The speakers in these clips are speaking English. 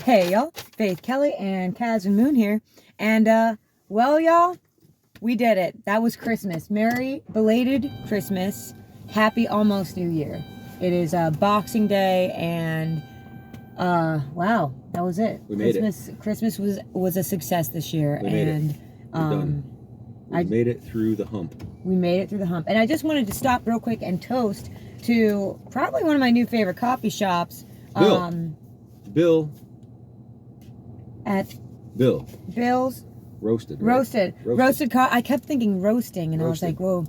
Hey y'all, Faith Kelly and Kaz and Moon here. And well y'all, we did it. That was Christmas. Merry belated Christmas. Happy almost New Year. It is Boxing Day and wow, that was it. We made it. Christmas was a success this year. We made and it. We're done. We made it through the hump. We made it through the hump. And I just wanted to stop real quick and toast to probably one of my new favorite coffee shops. Bill. At Bill's Roasted. I kept thinking roasting, and roasted. I was like, whoa.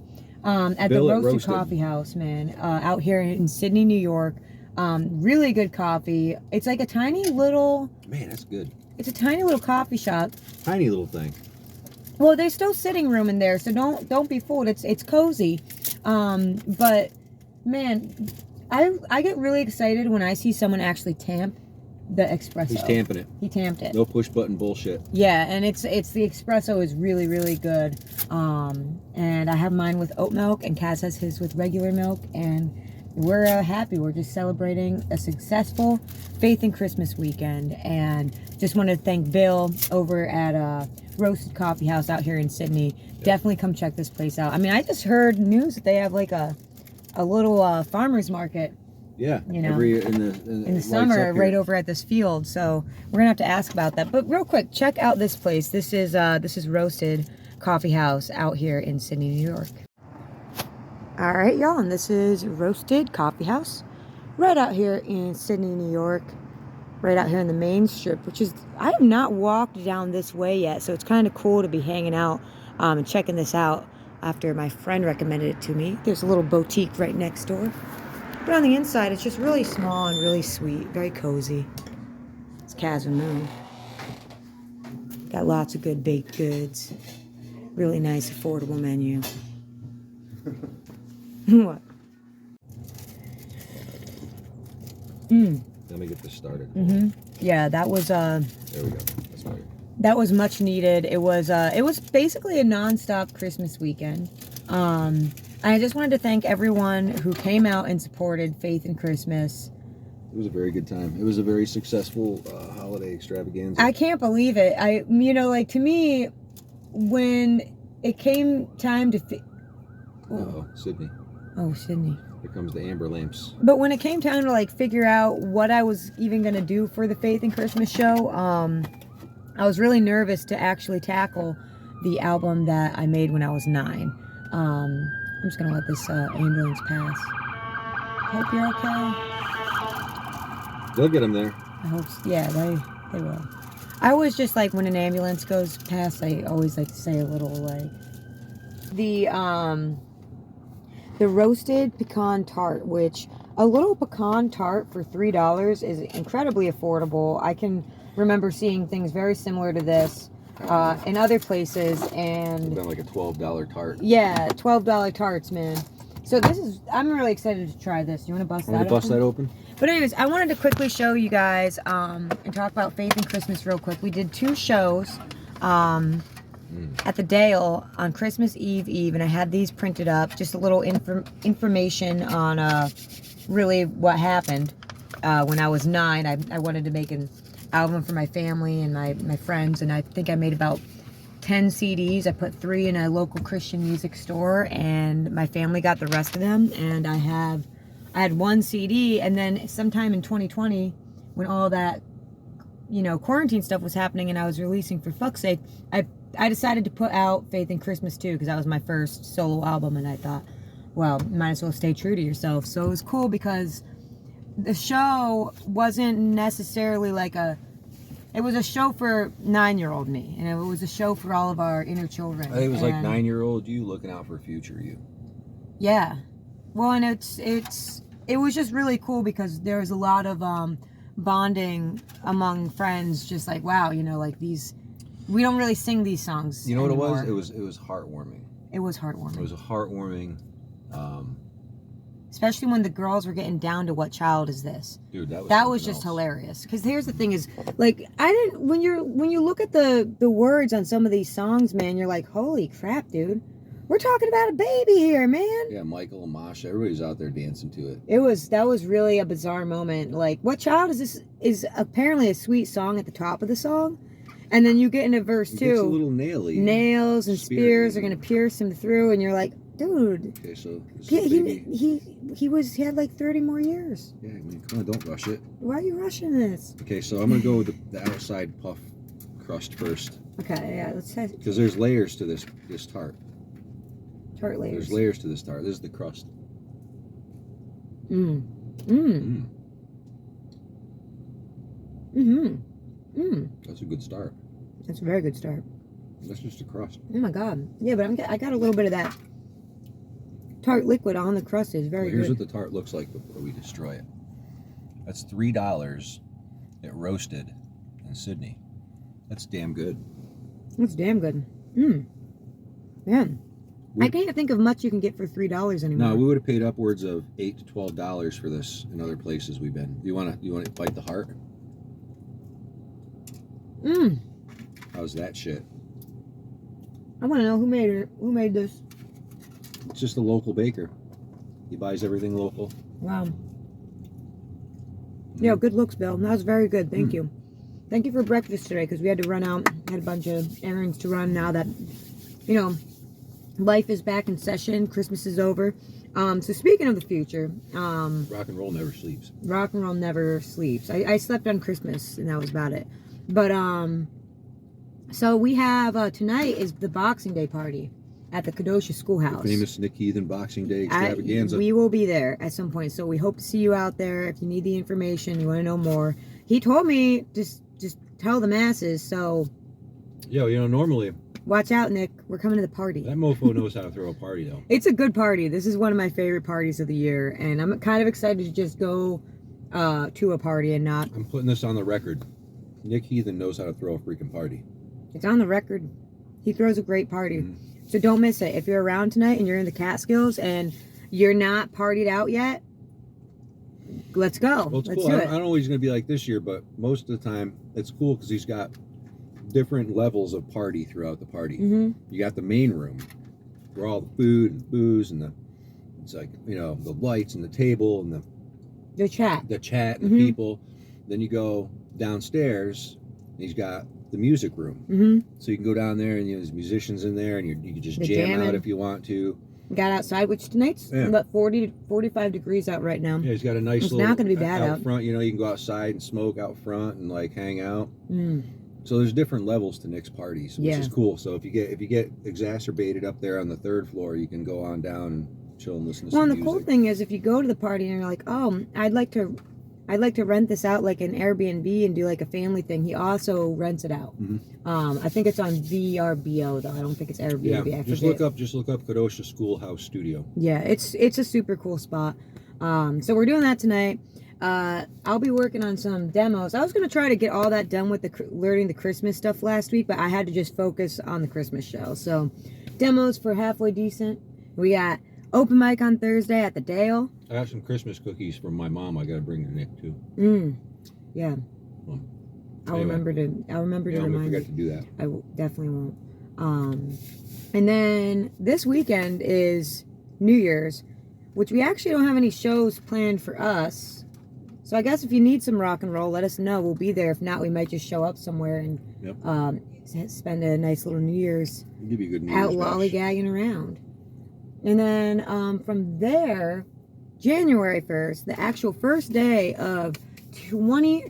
At Bill the Roasted Coffee House, man, out here in Sydney, New York. Really good coffee. It's like a tiny little. Man, that's good. It's a tiny little coffee shop. Tiny little thing. Well, there's still sitting room in there, so don't be fooled. It's cozy, but man, I get really excited when I see someone actually tamp the espresso. He's tamping it. He tamped it. No push button bullshit. Yeah, and it's the espresso is really, really good. And I have mine with oat milk, and Kaz has his with regular milk, and we're happy. We're just celebrating a successful Faith and Christmas weekend, and just wanted to thank Bill over at Roasted Coffee House out here in Sydney. Yeah. Definitely come check this place out. I mean, I just heard news that they have like a little farmer's market. Yeah, you know, in the summer, right over at this field. So we're gonna have to ask about that. But real quick, check out this place. This is Roasted Coffee House out here in Sydney, New York. All right, y'all, and this is Roasted Coffee House, right out here in Sydney, New York, right out here in the main strip. Which is, I have not walked down this way yet, so it's kind of cool to be hanging out and checking this out after my friend recommended it to me. There's a little boutique right next door. But on the inside, it's just really small and really sweet, very cozy. It's Kaz and Moon. Got lots of good baked goods. Really nice, affordable menu. What? Let me get this started. Yeah, that was There we go. That's right. That was much needed. It was basically a non-stop Christmas weekend. I just wanted to thank everyone who came out and supported Faith and Christmas. It was a very good time. It was a very successful holiday extravaganza. I can't believe it. To me, when it came time to... Sydney. Oh, Sydney. Here comes the amber lamps. But when it came time to figure out what I was even going to do for the Faith and Christmas show, I was really nervous to actually tackle the album that I made when I was 9. I'm just going to let this ambulance pass. Hope you're okay. They'll get them there. I hope so. Yeah, they will. I always just when an ambulance goes past, I always like to say a little the roasted pecan tart, which a little pecan tart for $3 is incredibly affordable. I can remember seeing things very similar to this in other places, and it's been like a $12 tart. Yeah, $12 tarts, man. So I'm really excited to try this. You want to bust that open? But anyways, I wanted to quickly show you guys and talk about Faith and Christmas real quick. We did 2 shows at the Dale on Christmas Eve, and I had these printed up. Just a little information on really what happened when I was 9. I wanted to make an album for my family and my friends, and I think I made about 10 CDs. I put 3 in a local Christian music store, and my family got the rest of them. And I had 1 CD, and then sometime in 2020, when all that quarantine stuff was happening and I was releasing for fuck's sake, I decided to put out Faith and Christmas too, because that was my first solo album, and I thought, well, you might as well stay true to yourself. So it was cool because the show wasn't necessarily it was a show for 9-year-old me, and it was a show for all of our inner children. I think it was 9-year-old you looking out for future you. Yeah. Well, and it was just really cool because there was a lot of bonding among friends, just wow, these, we don't really sing these songs You know anymore. What it was? It was heartwarming. It was heartwarming. It was a heartwarming... especially when the girls were getting down to what child is this. Dude, that was just hilarious. Because here's the thing is, when you look at the words on some of these songs, man, you're like, holy crap, dude. We're talking about a baby here, man. Yeah, Michael and Masha, everybody's out there dancing to it. That was really a bizarre moment. Like, what child is this? Is apparently a sweet song at the top of the song, and then you get into verse It 2. gets a little naily. Nails and spears are Spear. gonna pierce him through, and you're like, dude. Okay, so this He, is baby. he had like 30 more years. Yeah, I mean, come on, don't rush it. Why are you rushing this? Okay, so I'm gonna go with the outside puff crust first, Okay, yeah, let's say because there's layers to this tart. tart layers. There's layers to this tart. This is the crust. Mm. That's a good start. That's a very good start. That's just a crust. Oh my god. Yeah, but I got a little bit of that tart liquid on the crust. Is very Here's good. what the tart looks like before we destroy it. That's $3 at Roasted in Sydney. That's damn good. It's damn good. Man. I can't think of much you can get for $3 anymore. No, we would have paid upwards of $8 to $12 for this in other places we've been. You want to bite the heart? How's that shit? I want to know who made it. Who made this? It's just a local baker. He buys everything local. Wow. Yeah, good looks, Bill. That was very good. Thank you. Thank you for breakfast today, because we had to run out. Had a bunch of errands to run now that, you know, life is back in session. Christmas is over. So speaking of the future, Rock and roll never sleeps. rock and roll never sleeps. I slept on Christmas, and that was about it. But so we have tonight is the Boxing Day party at the Kenosha Schoolhouse. The famous Nick Heathen Boxing Day extravaganza. We will be there at some point, so we hope to see you out there. If you need the information, you want to know more. He told me just tell the masses. So Yo, you know, normally watch out, Nick. We're coming to the party. that mofo knows how to throw a party, though. It's a good party. This is one of my favorite parties of the year, and I'm kind of excited to just go to a party and not. I'm putting this on the record. Nick Heathen knows how to throw a freaking party. It's on the record. He throws a great party. So don't miss it. If you're around tonight and you're in the Catskills and you're not partied out yet, let's go. Well, it's let's cool. do I it. don't know what he's going to be like this year, but most of the time it's cool because he's got different levels of party throughout the party. You got the main room where all the food and booze and it's like, you know, the lights and the table and The chat. and the people. Then you go downstairs and he's got the music room. So you can go down there and there's musicians in there and you can just jam out if you want to. Got outside, which tonight's about 40 to 45 degrees out right now. Yeah, he's got a nice It's little not going to be bad out. front. You know, you can go outside and smoke out front and like hang out. So there's different levels to Nick's parties, which is cool. So if you get exacerbated up there on the third floor, you can go on down and chill and listen to some Well, and the music. cool thing is if you go to the party and you're like, oh, I'd like to rent this out like an Airbnb and do like a family thing. He also rents it out. I think it's on VRBO though. I don't think it's Airbnb. Yeah, I just forget. look up Kenosha Schoolhouse Studio. Yeah, it's a super cool spot. So we're doing that tonight. I'll be working on some demos. I was gonna try to get all that done with learning the Christmas stuff last week, but I had to just focus on the Christmas show. So demos for Halfway Decent. We got open mic on Thursday at the Dale. I got some Christmas cookies from my mom. I got to bring to Nick too. Yeah. Well, I'll anyway. remember to Yeah, remind forget you. to do that. I definitely won't. And then this weekend is New Year's, which we actually don't have any shows planned for us. So I guess if you need some rock and roll, let us know. We'll be there. If not, we might just show up somewhere and spend a nice little New Year's I'll give you a good news. out lollygagging around. And then from there, January 1st, the actual first day of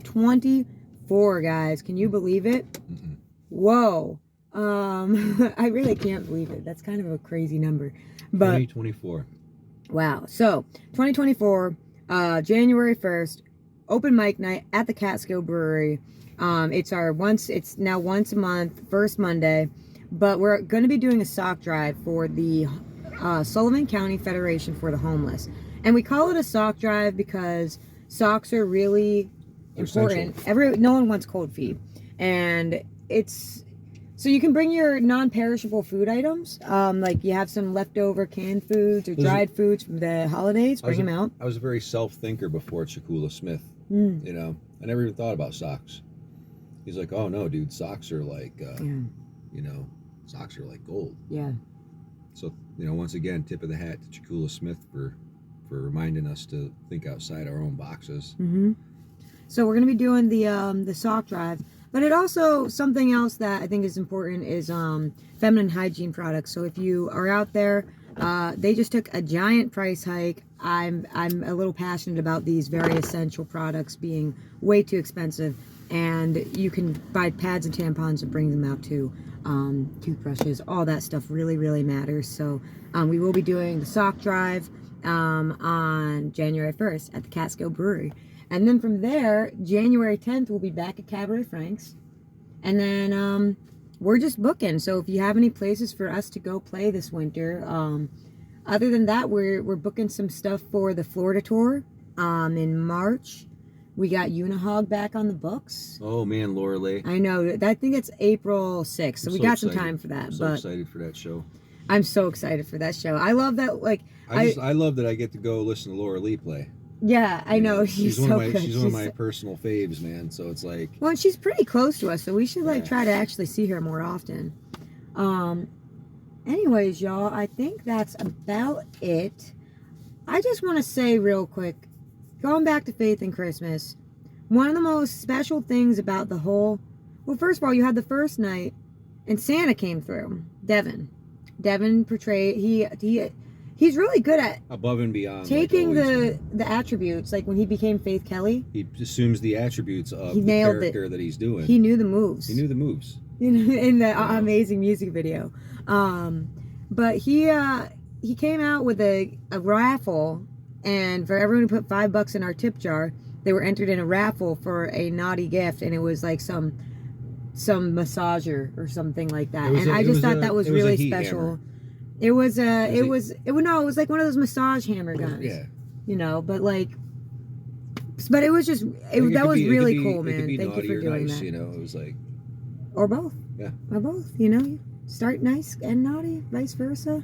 2024, guys. Can you believe it? Whoa. I really can't believe it. That's kind of a crazy number. But 2024. wow. So 2024, January 1st, open mic night at the Catskill Brewery. It's now once a month, first Monday, but we're going to be doing a sock drive for the Sullivan County Federation for the Homeless. And we call it a sock drive because socks are really important. No one wants cold feet. And so you can bring your non-perishable food items. Like you have some leftover canned foods or dried foods from the holidays, bring them out. I was a very self-thinker before Shakula Smith. You know, I never even thought about socks. He's like, oh no, dude, socks are like, you know, socks are like gold. Yeah. So, once again, tip of the hat to Chakula Smith for reminding us to think outside our own boxes. So we're gonna be doing the sock drive, but it also, something else that I think is important is feminine hygiene products. So if you are out there, they just took a giant price hike. I'm a little passionate about these very essential products being way too expensive, and you can buy pads and tampons and bring them out too. Toothbrushes, all that stuff really matters. So we will be doing the sock drive on January 1st at the Catskill Brewery. And then from there, January 10th, we'll be back at Cabaret Frank's. And then we're just booking. So if you have any places for us to go play this winter, other than that, we're booking some stuff for the Florida tour in March. We got Unihog back on the books. Oh man, Laura Lee. I know. I think it's April 6th. So we got some time for that. I'm so excited for that show. I'm so excited for that show. I love that. Like I love that I get to go listen to Laura Lee play. Yeah, I know. She's so good. She's one of my personal faves, man. So it's like. Well, and she's pretty close to us, so we should try to actually see her more often. Anyways, y'all, I think that's about it. I just want to say real quick, going back to Faith and Christmas, one of the most special things about the whole. Well, first of all, you had the first night, and Santa came through. Devin portrayed. He's really good at above and beyond taking the attributes. Like when he became Faith Kelly, he assumes the attributes of the character that he's doing. He knew the moves. In the amazing music video. But he came out with a raffle, and for everyone who put $5 in our tip jar, they were entered in a raffle for a naughty gift, and it was like some massager or something like that. And I just thought that was really special. Hammer. It was it was like one of those massage hammer guns. Yeah. But it was just that was really cool, man. Thank you for doing that. It was like or both. Yeah. Or both. You start nice and naughty, vice versa.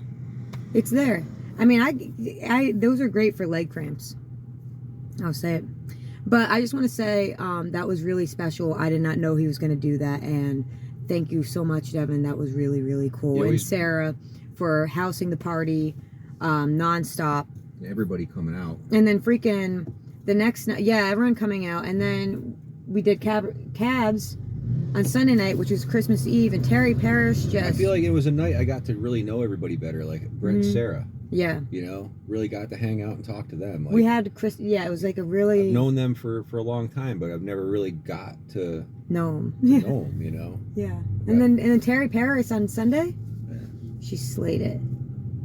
It's there. I mean, I those are great for leg cramps. I'll say it. But I just want to say that was really special. I did not know he was going to do that, and thank you so much, Devin. That was really cool. Yeah, and Sarah for housing the party nonstop. Everybody coming out. And then freaking the next night, everyone coming out. And then we did cabs on Sunday night, which was Christmas Eve, and Terry Parrish just. I feel like it was a night I got to really know everybody better, like Brent and Sarah. Yeah. Really got to hang out and talk to them. Like, we had it was like a really. I've known them for a long time, but I've never really got to know them. Know them, Yeah. And then Terry Parrish on Sunday. She slayed it.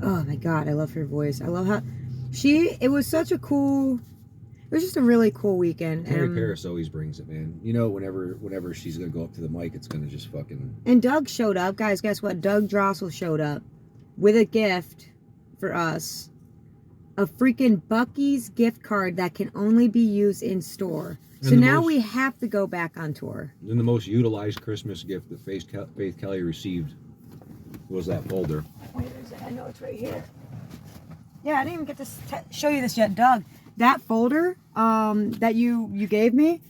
Oh my God, I love her voice. I love how it was such a cool, it was just a really cool weekend. Terry Parrish always brings it, man. Whenever she's going to go up to the mic, it's going to just fucking. And Doug showed up. Guys, guess what? Doug Drossel showed up with a gift for us. A freaking Buc-ee's gift card that can only be used in store. So now we have to go back on tour. And the most utilized Christmas gift that Faith Kelly received was that folder. Wait, is it? I know it's right here. Yeah, I didn't even get to show you this yet, Doug. That folder that you gave me,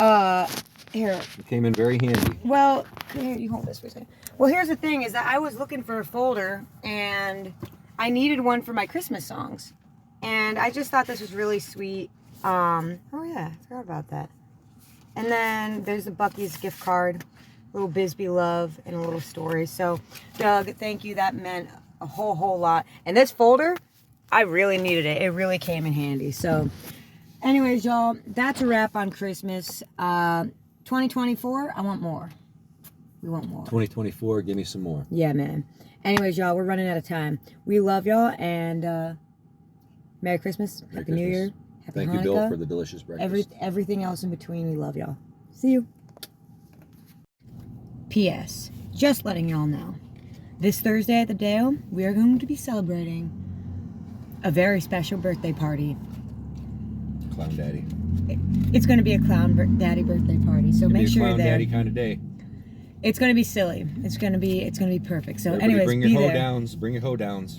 here. It came in very handy. Well, here, you hold this for a second. Well, here's the thing, is that I was looking for a folder, and I needed one for my Christmas songs. And I just thought this was really sweet. Oh yeah, I forgot about that. And then there's the Buc-ee's gift card. Little Bisbee love and a little story. So, Doug, thank you. That meant a whole lot. And this folder, I really needed it. It really came in handy. So, anyways, y'all, that's a wrap on Christmas. 2024, I want more. We want more. 2024, give me some more. Yeah, man. Anyways, y'all, we're running out of time. We love y'all, and Merry Christmas. Happy New Year. Happy Hanukkah. Thank you, Bill, for the delicious breakfast. Everything else in between, we love y'all. See you. P.S. Just letting y'all know, this Thursday at the Dale, we are going to be celebrating a very special birthday party. Clown Daddy. It's going to be a Clown Daddy birthday party, so make sure you're there. Clown Daddy kind of day. It's going to be silly. It's going to be perfect. So, Everybody anyways, bring your hoe downs. Bring your hoe downs.